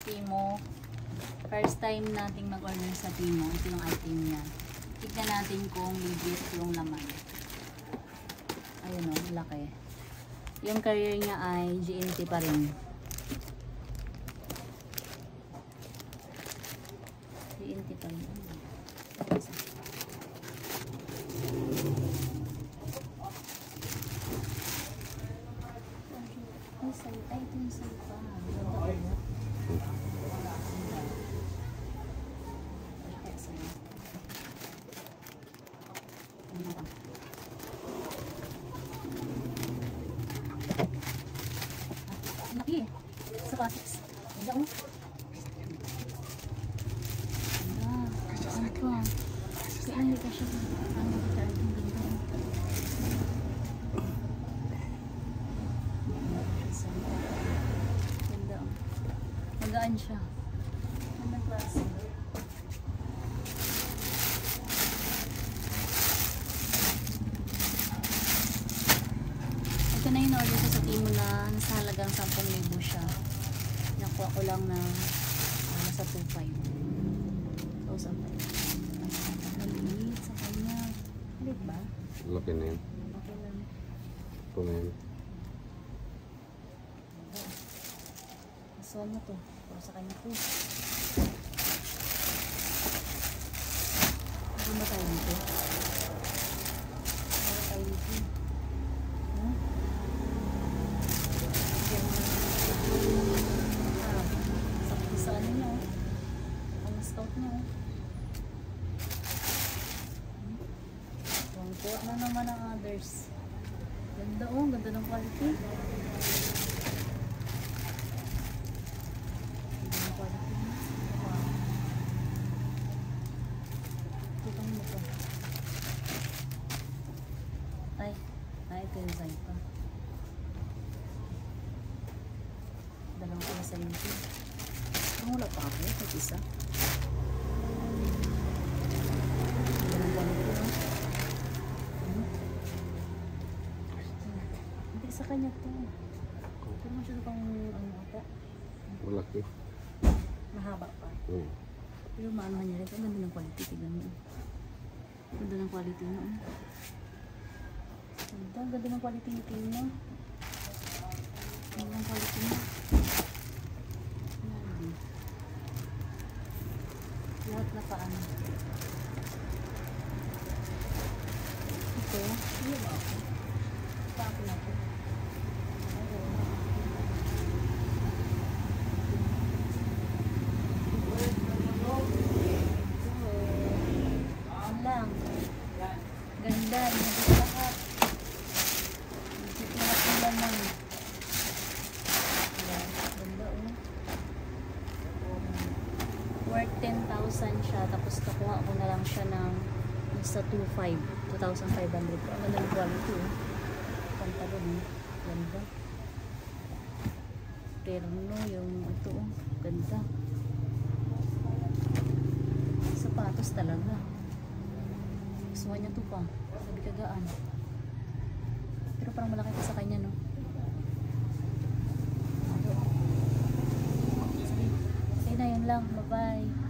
Timo. First time nating mag-order sa Timo. Ito yung item niya. Tignan natin kung legit yung laman. Ayun o, laki. Yung carrier niya ay GNT pa rin. GNT pa rin. Ay, ito yung salpa. Laki. Sa pasis. Ganda mo. Ano ko? Kaya hindi ka siya. Ano ka tayo? Ganda. Magaan siya. Ganda klase. Ito na yung order ko sa Timo na nasa halagang 10,000 siya. Nakuha ko lang na nasa 2,500. So, 1,500. Maliit sa kanya. Maliit ba? Laki na yun. Okay lang. Ito na yun. So, ano to? Para sa kanya to. Ano ba tayo dito? Ano tayo dito? Huh? Sakti sa ano niya, oh. Ang scout niya, oh. Kuha na naman ang others. Ganda, oh. Ganda ng quality. Ganda ng quality. Wow. Kita mo ito. Ay, ito yung side pa. Dalawang pala sa ito. Ang wala pa ako, ito isa. Ganda ng quality, no? Hindi sa kanya to. Pero mo siya pang ano ata. Malaki. Mahaba pa. Hmm. Pero maanohan niya rin. Ang ganda ng quality. Tignan mo. Ganda ng quality mo. Ang ganda ng quality nito mo. Ganda ng quality mo. Lahat na paano. Ito. Hindi ba ako? Paako na ito. Lang. Ganda. Nagit lahat. Nagit lahat ng laman. Ganda, oh. Worth 10,000 siya. Tapos nakuha ko na lang siya ng sa 2,500. Ang ganda ng quality, oh. Pantalon, oh. Ganda. Terno yung ito, oh. Ganda. Sapatos talaga. Gusto niya ito pa. Sabi kagaan. Pero parang malaki pa sa kanya, no? Sige na, yun lang. Bye-bye.